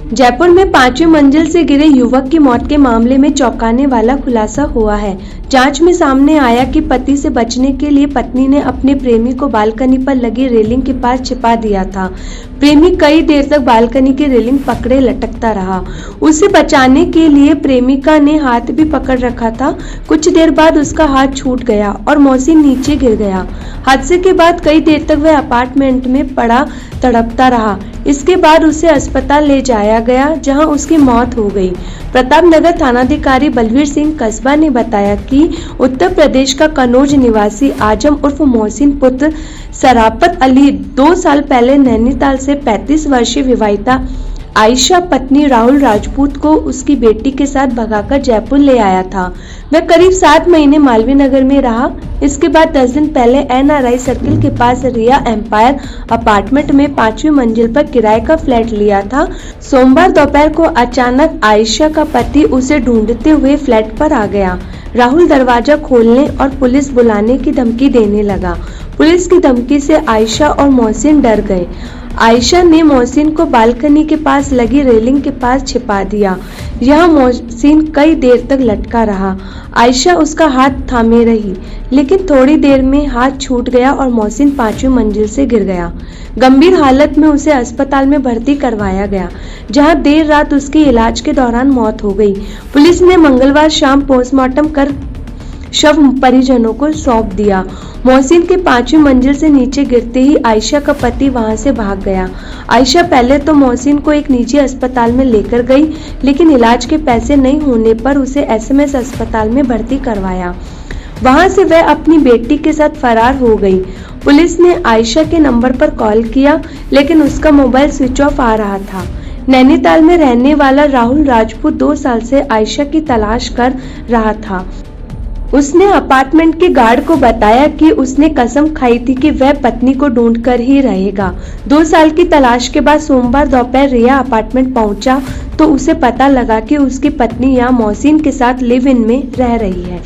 जयपुर में 5वीं मंजिल से गिरे युवक की मौत के मामले में चौंकाने वाला खुलासा हुआ है। जांच में सामने आया कि पति से बचने के लिए पत्नी ने अपने प्रेमी को बालकनी पर लगी रेलिंग के पास छिपा दिया था। प्रेमी कई देर तक बालकनी की रेलिंग पकड़े लटकता रहा। उसे बचाने के लिए प्रेमिका ने हाथ भी पकड़ रखा था। कुछ देर बाद उसका हाथ छूट गया और मोहसिन नीचे गिर गया। हादसे के बाद कई देर तक वह अपार्टमेंट में पड़ा तड़पता रहा। इसके बाद उसे अस्पताल ले जाया गया, जहां उसकी मौत हो गई। प्रतापनगर थानाधिकारी बलवीर सिंह कस्बा ने बताया कि उत्तर प्रदेश का कन्नौज निवासी आजम उर्फ मोहसिन पुत्र शराफत अली 2 साल पहले नैनीताल से 35 वर्षीय विवाहिता आयशा पत्नी राहुल राजपूत को उसकी बेटी के साथ भगाकर जयपुर ले आया था। वह करीब 7 महीने मालवीय नगर में रहा। इसके बाद 10 दिन पहले NRI सर्किल के पास रिया एम्पायर अपार्टमेंट में 5वीं मंजिल पर किराए का फ्लैट लिया था। सोमवार दोपहर को अचानक आयशा का पति उसे ढूंढते हुए फ्लैट पर आ गया। राहुल दरवाजा खोलने और पुलिस बुलाने की धमकी देने लगा। पुलिस की धमकी से आयशा और मोहसिन डर गए। आयशा ने मोहसिन को बालकनी के पास लगी रेलिंग के पास छिपा दिया। यह मोहसिन कई देर तक लटका रहा। आयशा उसका हाथ थामे रही, लेकिन थोड़ी देर में हाथ छूट गया और मोहसिन 5वीं मंजिल से गिर गया। गंभीर हालत में उसे अस्पताल में भर्ती करवाया गया, जहां देर रात उसकी इलाज के दौरान मौत हो गई। पुलिस ने मंगलवार शाम पोस्टमार्टम कर शव परिजनों को सौंप दिया। मोहसिन के 5वीं मंजिल से नीचे गिरते ही आयशा का पति वहां से भाग गया। आयशा पहले तो मोहसिन को एक निजी अस्पताल में लेकर गई, लेकिन इलाज के पैसे नहीं होने पर उसे SMS अस्पताल में भर्ती करवाया। वहां से वह अपनी बेटी के साथ फरार हो गई। पुलिस ने आयशा के नंबर पर कॉल किया, लेकिन उसका मोबाइल स्विच ऑफ आ रहा था। नैनीताल में रहने वाला राहुल राजपूत 2 साल से आयशा की तलाश कर रहा था। उसने अपार्टमेंट के गार्ड को बताया कि उसने कसम खाई थी कि वह पत्नी को ढूंढकर ही रहेगा। 2 साल की तलाश के बाद सोमवार दोपहर रिया अपार्टमेंट पहुंचा तो उसे पता लगा कि उसकी पत्नी यहां मोहसिन के साथ लिव इन में रह रही है।